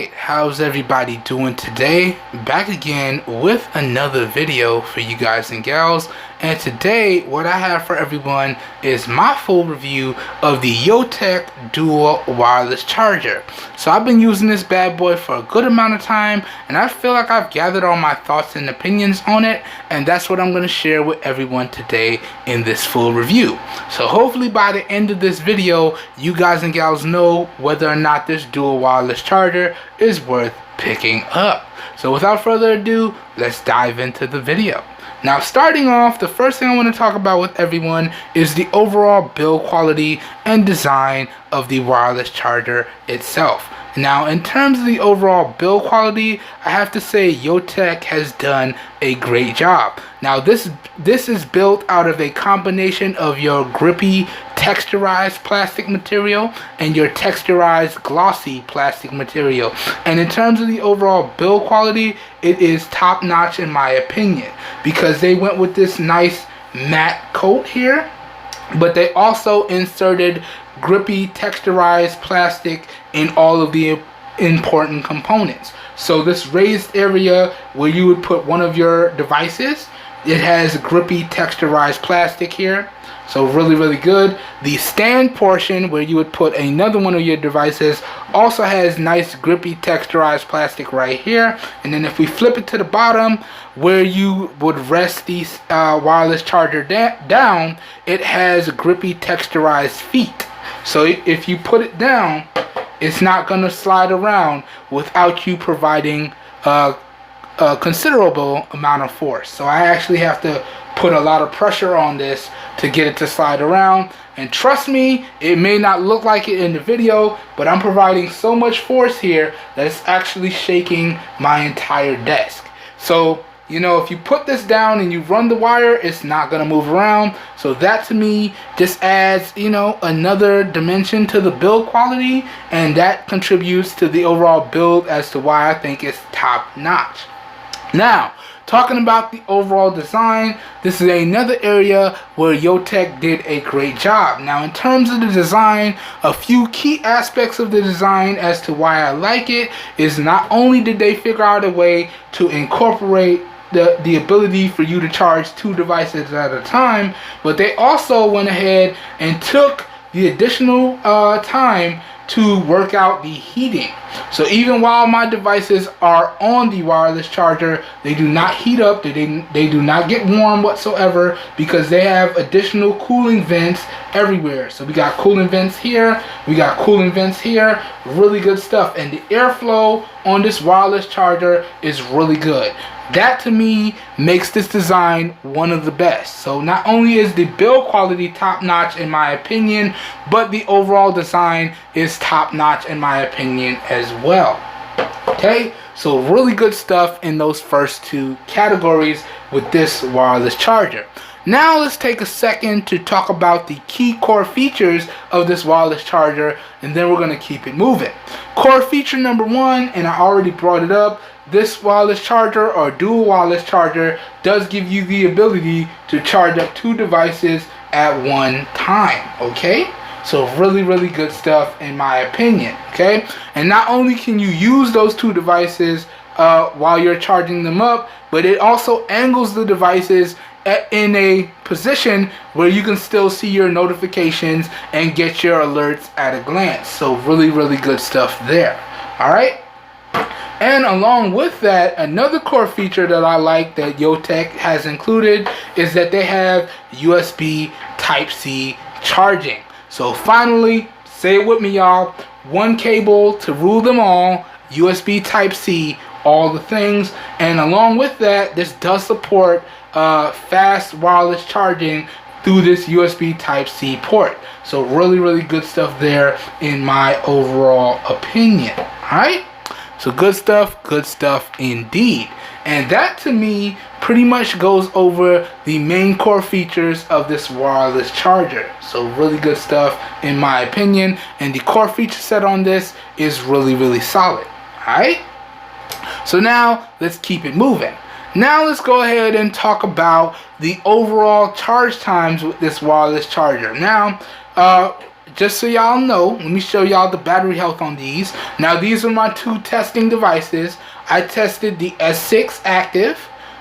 Alright, how's everybody doing today? Back again with another video for you guys and gals. And today, what I have for everyone is my full review of the YooTech dual wireless charger. So I've been using this bad boy for a good amount of time, and I feel like I've gathered all my thoughts and opinions on it, and that's what I'm going to share with everyone today in this full review. So hopefully by the end of this video, you guys and gals know whether or not this dual wireless charger is worth picking up. So without further ado, let's dive into the video. Now, starting off, the first thing I want to talk about with everyone is the overall build quality and design of the wireless charger itself. Now, in terms of the overall build quality, I have to say YooTech has done a great job. Now, this is built out of a combination of your grippy texturized plastic material and your texturized glossy plastic material. And in terms of the overall build quality, it is top notch in my opinion, because they went with this nice matte coat here, but they also inserted grippy texturized plastic in all of the important components. So this raised area where you would put one of your devices, it has grippy texturized plastic here. So really good. The stand portion where you would put another one of your devices also has nice grippy texturized plastic right here. And then if we flip it to the bottom where you would rest the wireless charger down, it has grippy texturized feet. So if you put it down, it's not going to slide around without you providing a considerable amount of force. So I actually have to put a lot of pressure on this to get it to slide around. And trust me, it may not look like it in the video, but I'm providing so much force here that it's actually shaking my entire desk. So, you know, if you put this down and you run the wire, it's not going to move around. So that to me just adds, you know, another dimension to the build quality, and that contributes to the overall build as to why I think it's top notch. Now, talking about the overall design, this is another area where YooTech did a great job. Now, in terms of the design, a few key aspects of the design as to why I like it is not only did they figure out a way to incorporate the ability for you to charge two devices at a time, but they also went ahead and took the additional time to work out the heating. So even while my devices are on the wireless charger, they do not heat up, they do not get warm whatsoever, because they have additional cooling vents everywhere. So we got cooling vents here, we got cooling vents here, really good stuff. And the airflow on this wireless charger is really good. That to me makes this design one of the best. So not only is the build quality top notch in my opinion, but the overall design is top notch in my opinion as well. Okay, so really good stuff in those first two categories with this wireless charger. Now let's take a second to talk about the key core features of this wireless charger, and then we're going to keep it moving. Core feature number one, and I already brought it up, this wireless charger or dual wireless charger does give you the ability to charge up two devices at one time. Okay, so really good stuff in my opinion. Okay, and not only can you use those two devices while you're charging them up, but it also angles the devices in a position where you can still see your notifications and get your alerts at a glance. So really good stuff there. Alright, and along with that, another core feature that I like that YooTech has included is that they have USB Type-C charging. So finally, say it with me y'all, one cable to rule them all, USB Type-C, all the things. And along with that, this does support fast wireless charging through this USB Type-C port. So really good stuff there in my overall opinion. Alright, so good stuff indeed. And that to me pretty much goes over the main core features of this wireless charger. So really good stuff in my opinion, and the core feature set on this is really solid. Alright, so now let's keep it moving. Now let's go ahead and talk about the overall charge times with this wireless charger. Now, just so y'all know, let me show y'all the battery health on these. Now, these are my two testing devices. I tested the S6 Active,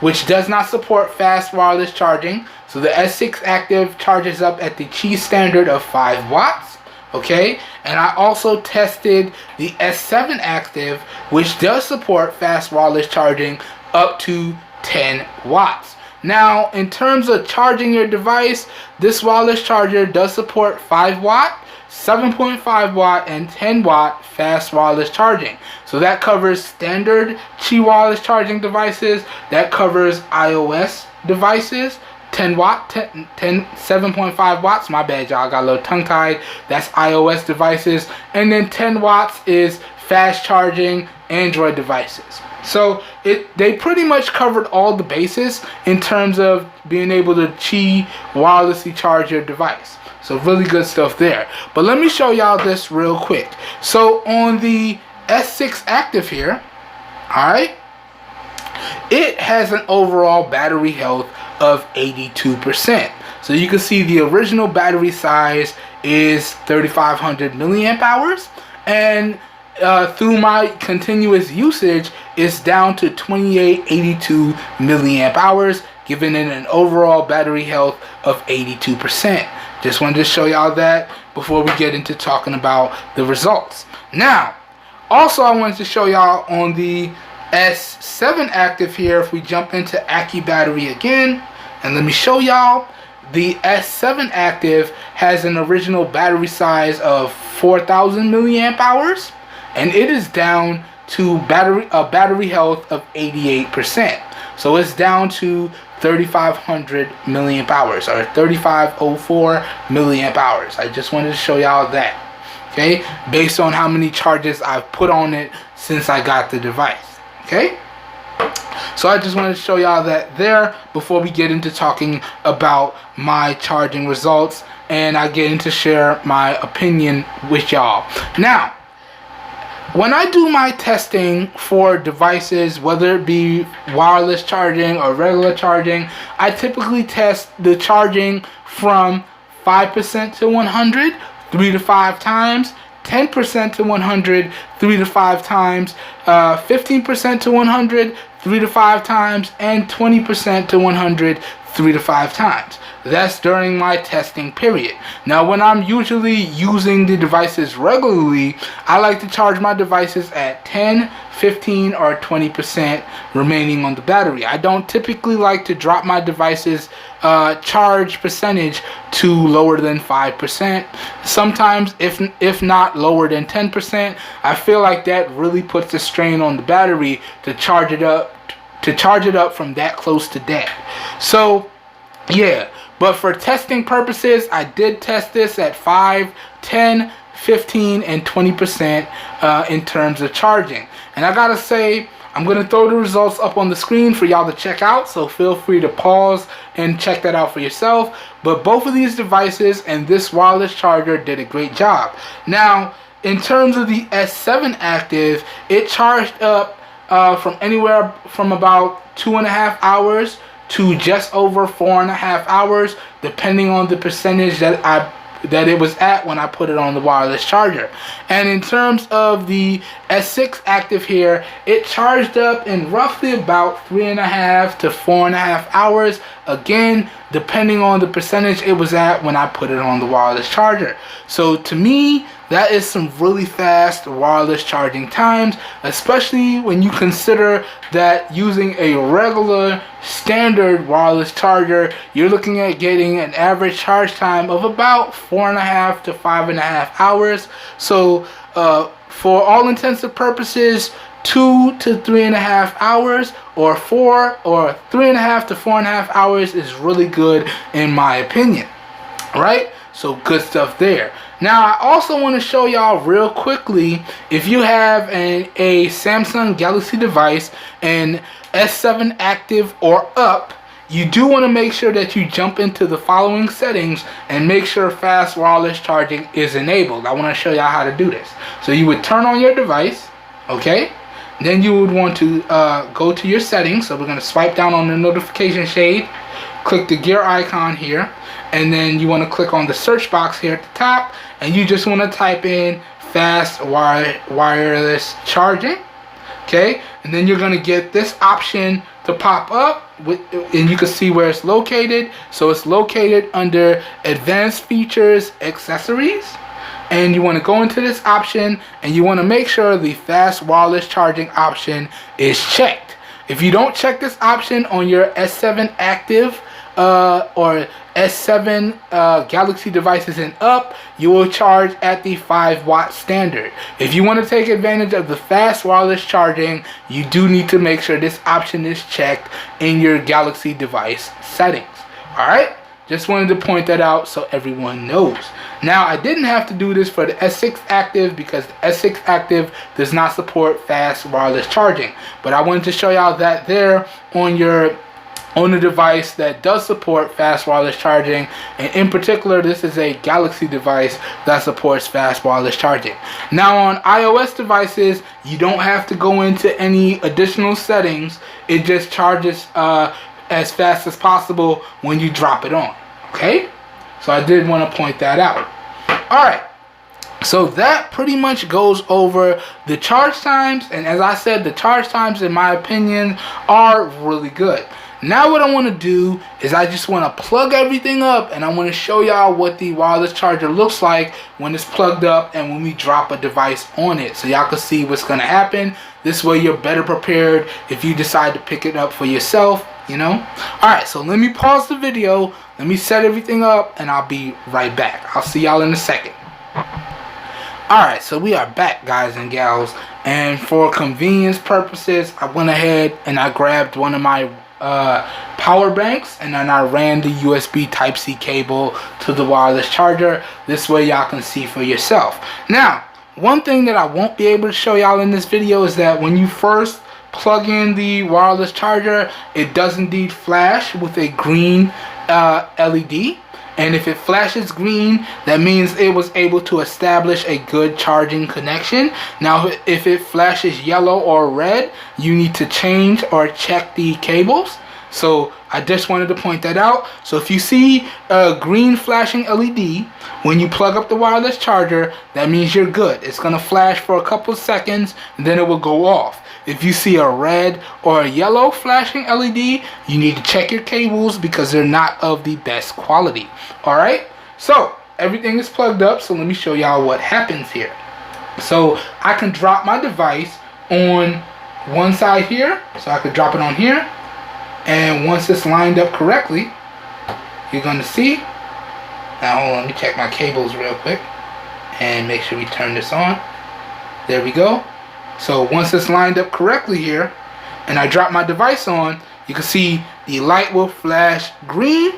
which does not support fast wireless charging. So the S6 Active charges up at the Qi standard of 5 watts. Okay, and I also tested the S7 Active, which does support fast wireless charging up to 10 watts. Now, in terms of charging your device, this wireless charger does support 5 watt, 7.5 watt, and 10 watt fast wireless charging. So that covers standard Qi wireless charging devices, that covers iOS devices, 10 watt, 7.5 watts, my bad y'all, got a little tongue tied, that's iOS devices, and then 10 watts is fast charging Android devices. So they pretty much covered all the bases in terms of being able to Qi wirelessly charge your device. So really good stuff there. But let me show y'all this real quick. So on the S6 Active here, alright, it has an overall battery health of 82%. So you can see the original battery size is 3,500 milliamp hours, and through my continuous usage, it's down to 2882 milliamp hours, giving it an overall battery health of 82%. Just wanted to show y'all that before we get into talking about the results. Now, also I wanted to show y'all on the S7 Active here, if we jump into AccuBattery again, and let me show y'all, the S7 Active has an original battery size of 4,000 milliamp hours, and it is down to a battery health of 88%. So it's down to 3,500 milliamp hours, or 3,504 milliamp hours. I just wanted to show y'all that, okay, based on how many charges I've put on it since I got the device. Okay, so I just wanted to show y'all that there before we get into talking about my charging results and I get into share my opinion with y'all. Now, when I do my testing for devices, whether it be wireless charging or regular charging, I typically test the charging from 5% to 100, 3 to 5 times, 10% to 100, 3 to 5 times, 15% to 100, 3 to 5 times, and 20% to 100, 3 to 5 times. That's during my testing period. Now, when I'm usually using the devices regularly, I like to charge my devices at 10, 15, or 20% remaining on the battery. I don't typically like to drop my devices charge percentage to lower than 5%. Sometimes, if not lower than 10%, I feel like that really puts a strain on the battery to charge it up from that close to dead. So, yeah. But for testing purposes, I did test this at 5, 10, 15, and 20% in terms of charging. And I gotta say, I'm going to throw the results up on the screen for y'all to check out, so feel free to pause and check that out for yourself. But both of these devices and this wireless charger did a great job. Now, in terms of the S7 Active, it charged up from anywhere from about 2.5 hours to just over 4.5 hours, depending on the percentage that it was at when I put it on the wireless charger. And in terms of the S6 Active here, it charged up in roughly about 3.5 to 4.5 hours, again depending on the percentage it was at when I put it on the wireless charger. So to me, that is some really fast wireless charging times, especially when you consider that using a regular standard wireless charger, you're looking at getting an average charge time of about 4.5 to 5.5 hours. So for all intensive purposes, 2 to 3.5 hours, or 3.5 to 4.5 hours is really good in my opinion, right? So good stuff there. Now, I also want to show y'all real quickly, if you have a Samsung Galaxy device and S7 Active or up, you do want to make sure that you jump into the following settings and make sure fast wireless charging is enabled. I want to show y'all how to do this. So you would turn on your device, okay? Then you would want to go to your settings. So we're going to swipe down on the notification shade, click the gear icon here, and then you want to click on the search box here at the top, and you just want to type in fast wireless charging. Okay, and then you're going to get this option to pop up, and you can see where it's located. So it's located under advanced features accessories, and you want to go into this option, and you want to make sure the fast wireless charging option is checked. If you don't check this option on your S7 active or S7 Galaxy devices and up, you will charge at the 5-watt standard. If you want to take advantage of the fast wireless charging, you do need to make sure this option is checked in your Galaxy device settings. Alright, just wanted to point that out so everyone knows. Now, I didn't have to do this for the S6 Active because the S6 Active does not support fast wireless charging, but I wanted to show y'all that there on the device that does support fast wireless charging, and in particular this is a Galaxy device that supports fast wireless charging. Now on iOS devices, you don't have to go into any additional settings. It just charges as fast as possible when you drop it on. Okay, so I did want to point that out. Alright, so that pretty much goes over the charge times, and as I said, the charge times in my opinion are really good. Now what I want to do is I just want to plug everything up, and I want to show y'all what the wireless charger looks like when it's plugged up and when we drop a device on it, so y'all can see what's going to happen. This way you're better prepared if you decide to pick it up for yourself, you know. Alright, so let me pause the video, let me set everything up, and I'll be right back. I'll see y'all in a second. Alright, so we are back, guys and gals, and for convenience purposes, I went ahead and I grabbed one of my power banks, and then I ran the USB Type-C cable to the wireless charger. This way y'all can see for yourself. Now, one thing that I won't be able to show y'all in this video is that when you first plug in the wireless charger, it does indeed flash with a green LED. And if it flashes green, that means it was able to establish a good charging connection. Now, if it flashes yellow or red, you need to change or check the cables. So I just wanted to point that out. So if you see a green flashing LED when you plug up the wireless charger, that means you're good. It's going to flash for a couple of seconds, and then it will go off. If you see a red or a yellow flashing LED, you need to check your cables because they're not of the best quality. Alright, so everything is plugged up, so let me show y'all what happens here. So I can drop my device on one side here, so I could drop it on here, and once it's lined up correctly, you're going to see. Now hold on, let me check my cables real quick and make sure we turn this on. There we go. So once it's lined up correctly here, and I drop my device on, you can see the light will flash green.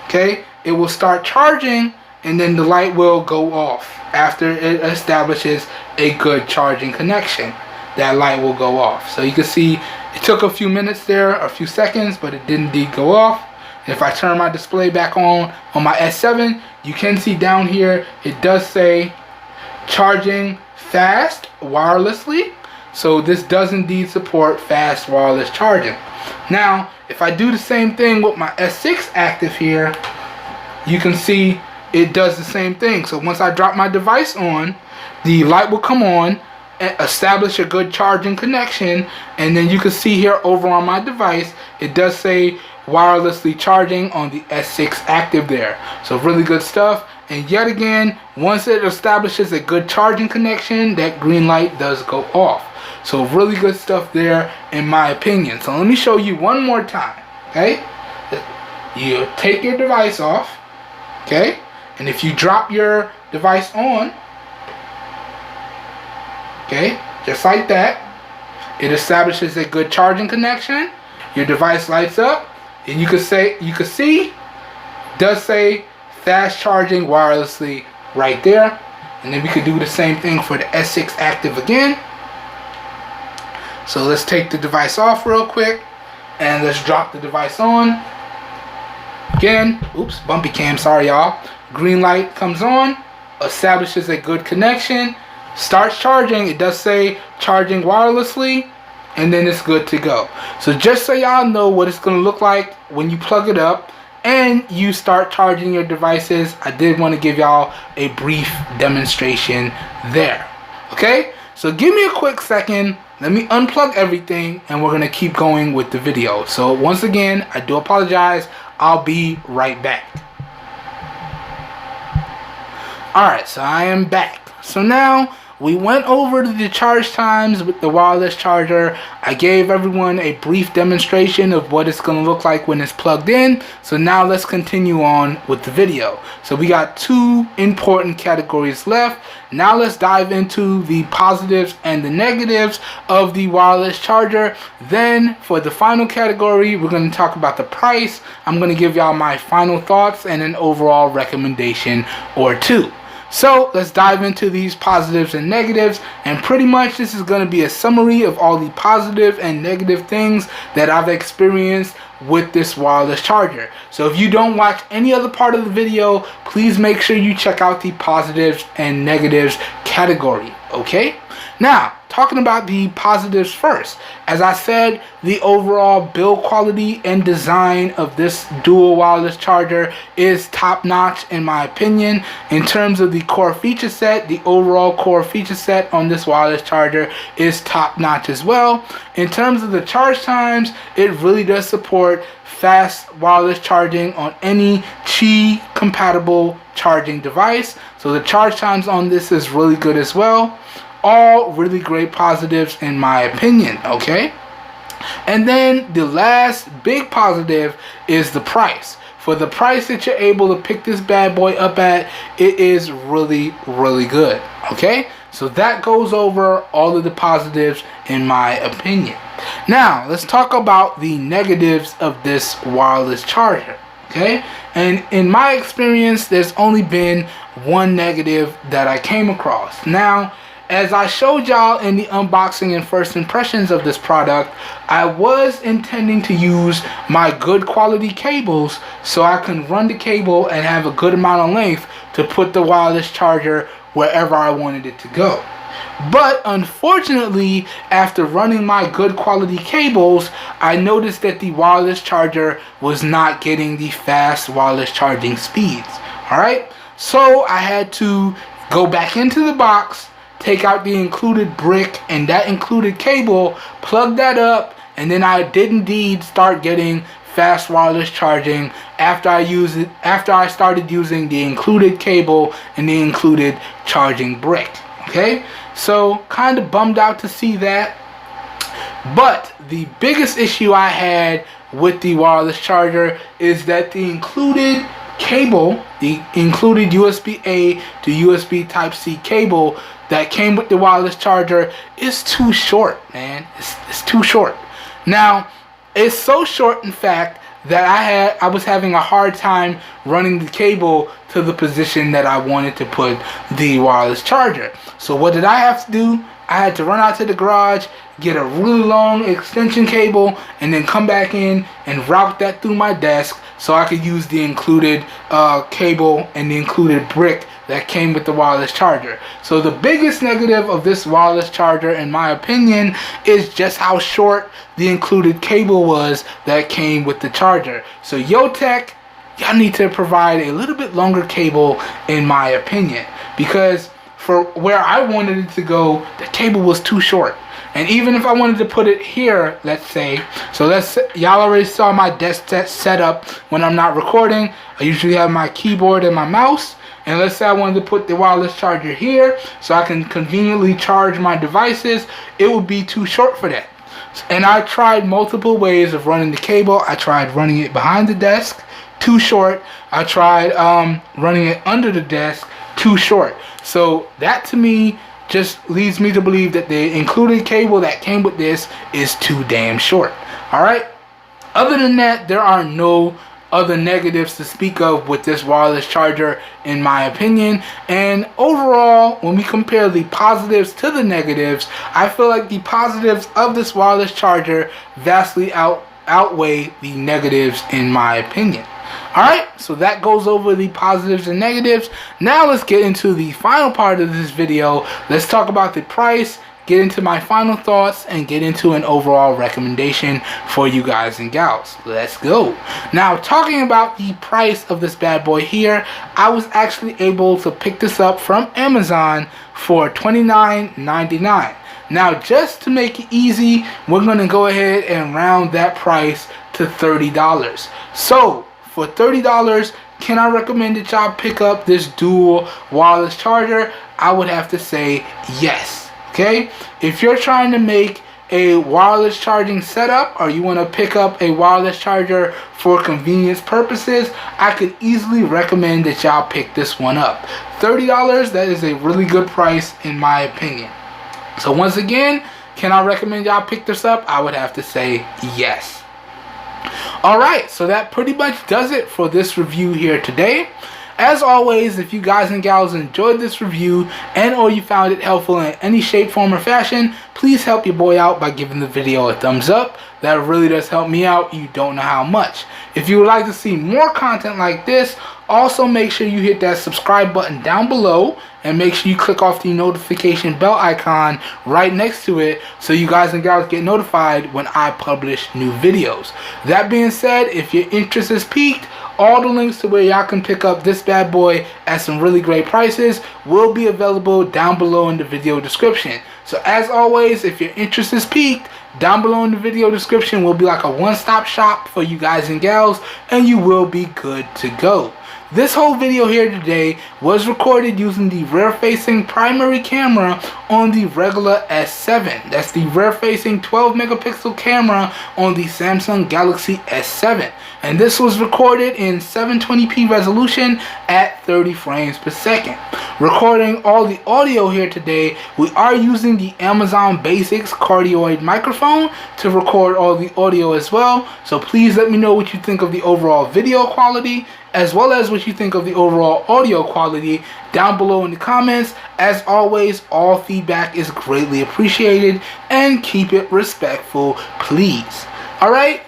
Okay, it will start charging, and then the light will go off after it establishes a good charging connection. That light will go off. So you can see it took a few minutes there, a few seconds, but it did indeed go off. And if I turn my display back on my S7, you can see down here it does say charging fast wirelessly. So this does indeed support fast wireless charging. Now, if I do the same thing with my S6 active here, you can see it does the same thing. So once I drop my device on, the light will come on and establish a good charging connection, and then you can see here over on my device, it does say wirelessly charging on the S6 active there. So really good stuff. And yet again, once it establishes a good charging connection, that green light does go off. So really good stuff there in my opinion. So let me show you one more time. Okay, you take your device off. Okay, and if you drop your device on, okay, just like that, it establishes a good charging connection. Your device lights up, and you can see does say fast charging wirelessly right there. And then we could do the same thing for the S6 active again. So let's take the device off real quick, and let's drop the device on. Again, oops, bumpy cam, sorry y'all. Green light comes on, establishes a good connection, starts charging. It does say charging wirelessly, and then it's good to go. So just so y'all know what it's going to look like when you plug it up, and you start charging your devices. I did want to give y'all a brief demonstration there. Okay, so give me a quick second. Let me unplug everything and we're gonna keep going with the video. So once again, I do apologize. I'll be right back. Alright, so I am back. So now we went over to the charge times with the wireless charger. I gave everyone a brief demonstration of what it's going to look like when it's plugged in. So now let's continue on with the video. So we got two important categories left. Now let's dive into the positives and the negatives of the wireless charger. Then for the final category, we're going to talk about the price. I'm going to give y'all my final thoughts and an overall recommendation or two. So let's dive into these positives and negatives, and pretty much this is going to be a summary of all the positive and negative things that I've experienced with this wireless charger. So if you don't watch any other part of the video, please make sure you check out the positives and negatives category. Okay, now talking about the positives first. As I said, the overall build quality and design of this dual wireless charger is top notch in my opinion. In terms of the core feature set, the overall core feature set on this wireless charger is top notch as well. In terms of the charge times, it really does support fast wireless charging on any Qi compatible charging device. So the charge times on this is really good as well. All really great positives in my opinion. Okay, and then the last big positive is the price. For the price that you're able to pick this bad boy up at, it is really good. Okay, so that goes over all of the positives in my opinion. Now let's talk about the negatives of this wireless charger. Okay, and in my experience, there's only been one negative that I came across. Now, as I showed y'all in the unboxing and first impressions of this product, I was intending to use my good quality cables so I can run the cable and have a good amount of length to put the wireless charger wherever I wanted it to go. But unfortunately, after running my good quality cables, I noticed that the wireless charger was not getting the fast wireless charging speeds. Alright, so I had to go back into the box, take out the included brick and that included cable, plug that up, and then I did indeed start getting fast wireless charging after I started using the included cable and the included charging brick. Okay, so kind of bummed out to see that. But the biggest issue I had with the wireless charger is that the included cable, the included USB-A to USB Type-C cable that came with the wireless charger is too short, man. It's too short. Now, it's so short, in fact, that I was having a hard time running the cable to the position that I wanted to put the wireless charger. So what did I have to do? I had to run out to the garage, get a really long extension cable, and then come back in and route that through my desk so I could use the included cable and the included brick that came with the wireless charger. So the biggest negative of this wireless charger, in my opinion, is just how short the included cable was that came with the charger. So YooTech, y'all need to provide a little bit longer cable, in my opinion, because for where I wanted it to go, the cable was too short. And even if I wanted to put it here, let's say, so y'all already saw my desk set up when I'm not recording. I usually have my keyboard and my mouse. And let's say I wanted to put the wireless charger here so I can conveniently charge my devices, it would be too short for that. And I tried multiple ways of running the cable. I tried running it behind the desk, too short. I tried running it under the desk, too short. So that to me just leads me to believe that the included cable that came with this is too damn short. Alright? Other than that, there are no other negatives to speak of with this wireless charger, in my opinion. And overall, when we compare the positives to the negatives, I feel like the positives of this wireless charger vastly outweigh the negatives, in my opinion. Alright, so that goes over the positives and negatives. Now let's get into the final part of this video. Let's talk about the price get into my final thoughts and get into an overall recommendation for you guys and gals. Let's go. Now, talking about the price of this bad boy here, I was actually able to pick this up from Amazon for $29.99. Now, just to make it easy, we're going to go ahead and round that price to $30. So, for $30, can I recommend that y'all pick up this dual wireless charger? I would have to say yes. Okay? If you're trying to make a wireless charging setup, or you want to pick up a wireless charger for convenience purposes, I could easily recommend that y'all pick this one up. $30, that is a really good price in my opinion. So once again, can I recommend y'all pick this up? I would have to say yes. Alright, so that pretty much does it for this review here today. As always, if you guys and gals enjoyed this review and or you found it helpful in any shape, form, or fashion, please help your boy out by giving the video a thumbs up. That really does help me out. You don't know how much. If you would like to see more content like this, also make sure you hit that subscribe button down below and make sure you click off the notification bell icon right next to it so you guys and gals get notified when I publish new videos. That being said, if your interest is piqued, all the links to where y'all can pick up this bad boy at some really great prices will be available down below in the video description. So as always, if your interest is piqued, down below in the video description will be like a one-stop shop for you guys and gals, and you will be good to go. This whole video here today was recorded using the rear-facing primary camera on the regular S7. That's the rear-facing 12 megapixel camera on the Samsung Galaxy S7. And this was recorded in 720p resolution at 30 frames per second. Recording all the audio here today, we are using the Amazon Basics cardioid microphone to record all the audio as well. So please let me know what you think of the overall video quality, as well as what you think of the overall audio quality down below in the comments. As always, all feedback is greatly appreciated, and keep it respectful, please. Alright,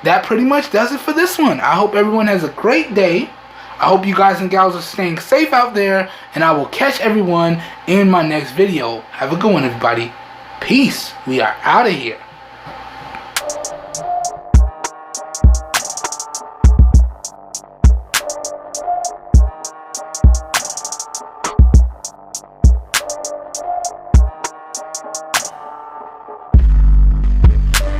that pretty much does it for this one. I hope everyone has a great day. I hope you guys and gals are staying safe out there, and I will catch everyone in my next video. Have a good one, everybody. Peace. We are out of here.